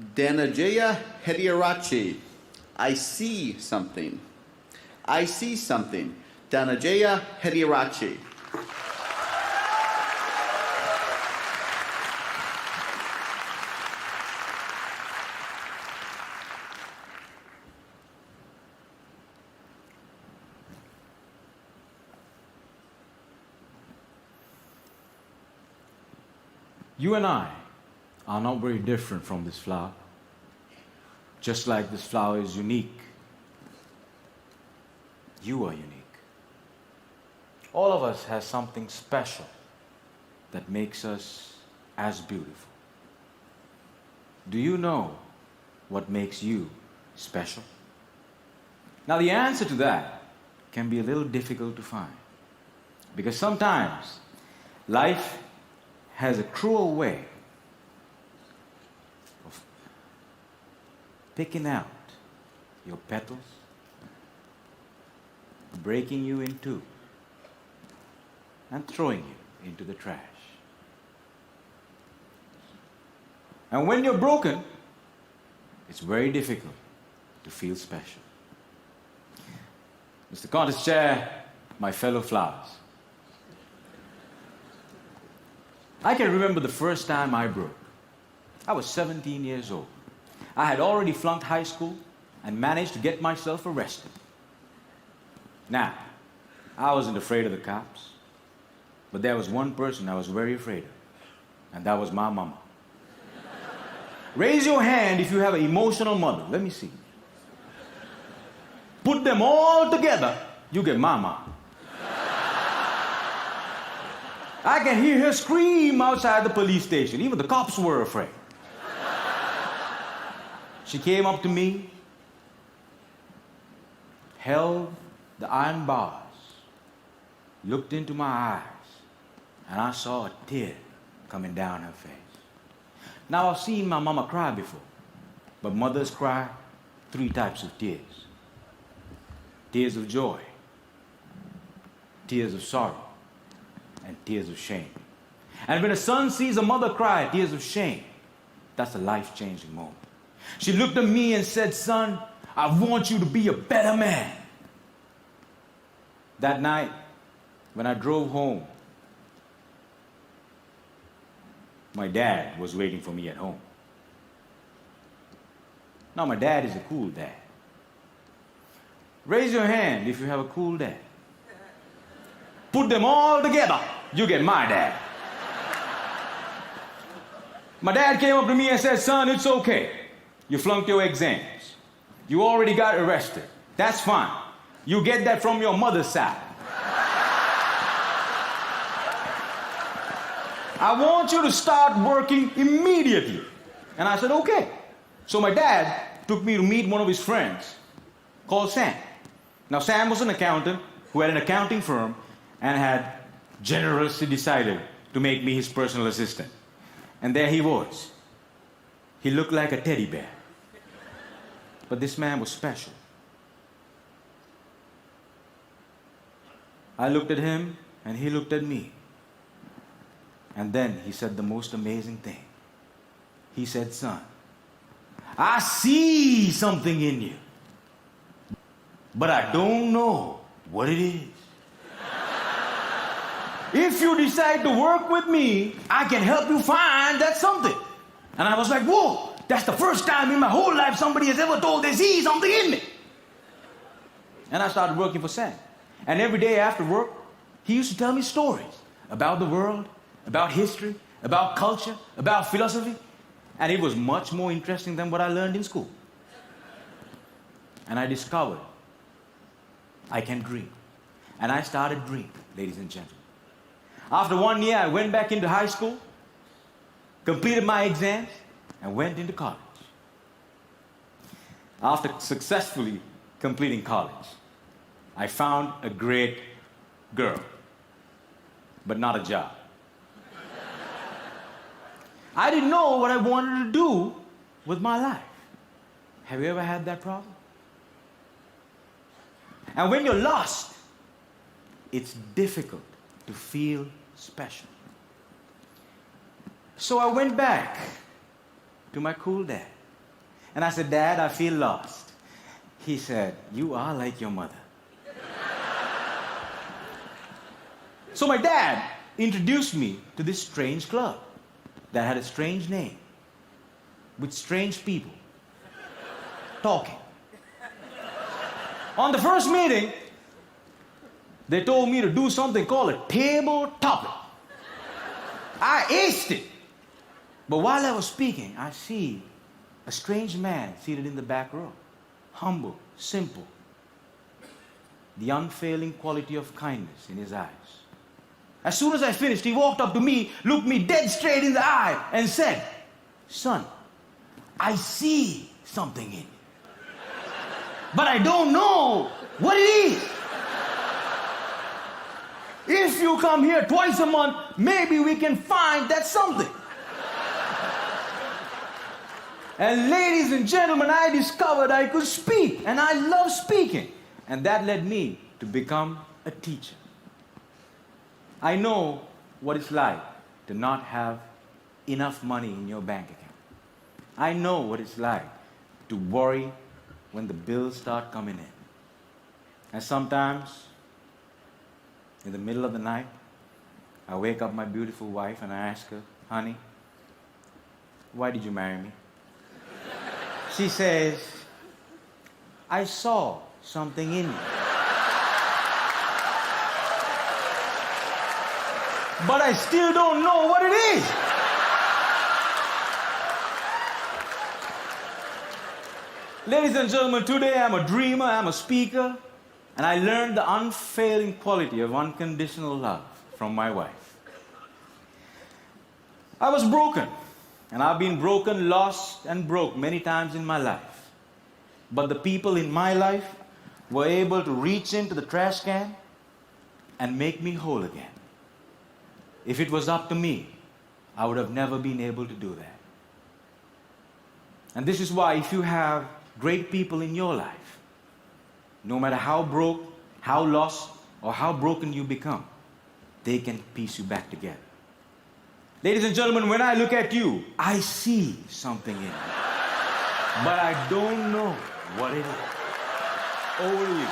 Dananjaya Hettiarachchi. I see something. I see something. Dananjaya Hettiarachchi. You and I are not very different from this flower. Just like this flower is unique, you are unique. All of us has something special that makes us as beautiful. Do you know what makes you special? Now the answer to that can be a little difficult to find, because sometimes life has a cruel way of picking out your petals, breaking you in two, and throwing you into the trash. And when you're broken, it's very difficult to feel special. Mr. Contest Chair, my fellow flowers, I can remember the first time I broke. I was 17 years old. I had already flunked high school and managed to get myself arrested. Now, I wasn't afraid of the cops, but there was one person I was very afraid of, and that was my mama. Raise your hand if you have an emotional mother. Let me see. Put them all together, you get mama. I can hear her scream outside the police station. Even the cops were afraid. She came up to me, held the iron bars, looked into my eyes, and I saw a tear coming down her face. Now, I've seen my mama cry before, but mothers cry 3 types of tears. Tears of joy, tears of sorrow, and tears of shame. And when a son sees a mother cry tears of shame, that's a life-changing moment. She looked at me and said, "Son, I want you to be a better man." That night, when I drove home, my dad was waiting for me at home. Now, my dad is a cool dad. Raise your hand if you have a cool dad. Put them all together, you get my dad. My dad came up to me and said, "Son, it's okay. You flunked your exams. You already got arrested. That's fine. You get that from your mother's side. I want you to start working immediately." And I said, "Okay." So my dad took me to meet one of his friends called Sam. Now, Sam was an accountant who had an accounting firm and had generously decided to make me his personal assistant. And there he was. He looked like a teddy bear. But this man was special. I looked at him, and he looked at me. And then he said the most amazing thing. He said, "Son, I see something in you, but I don't know what it is. If you decide to work with me, I can help you find that something." And I was like, "Whoa, that's the first time in my whole life somebody has ever told they see something in me." And I started working for Sam. And every day after work, he used to tell me stories about the world, about history, about culture, about philosophy. And it was much more interesting than what I learned in school. And I discovered I can dream. And I started dreaming, ladies and gentlemen. After 1 year, I went back into high school, completed my exams, and went into college. After successfully completing college, I found a great girl, but not a job. I didn't know what I wanted to do with my life. Have you ever had that problem? And when you're lost, it's difficult to feel special. So I went back to my cool dad And I said, Dad, I feel lost. He said, you are like your mother. So my dad introduced me to this strange club that had a strange name, with strange people talking. On the first meeting, they told me to do something called a table topic. I aced it. But while I was speaking, I see a strange man seated in the back row. Humble, simple. The unfailing quality of kindness in his eyes. As soon as I finished, he walked up to me, looked me dead straight in the eye, and said, son, I see something in you. But I don't know what it is. If you come here twice a month, maybe we can find that something. And ladies and gentlemen, I discovered I could speak, and I love speaking. And that led me to become a teacher. I know what it's like to not have enough money in your bank account. I know what it's like to worry when the bills start coming in. And sometimes, in the middle of the night, I wake up my beautiful wife and I ask her, honey, why did you marry me? She says, I saw something in you. But I still don't know what it is. Ladies and gentlemen, today I'm a dreamer, I'm a speaker, and I learned the unfailing quality of unconditional love from my wife. I was broken, and I've been broken, lost, and broke many times in my life. But the people in my life were able to reach into the trash can and make me whole again. If it was up to me, I would have never been able to do that. And this is why if you have great people in your life, no matter how broke, how lost, or how broken you become, they can piece you back together. Ladies and gentlemen, when I look at you, I see something in you. But I don't know what it is. Over to you.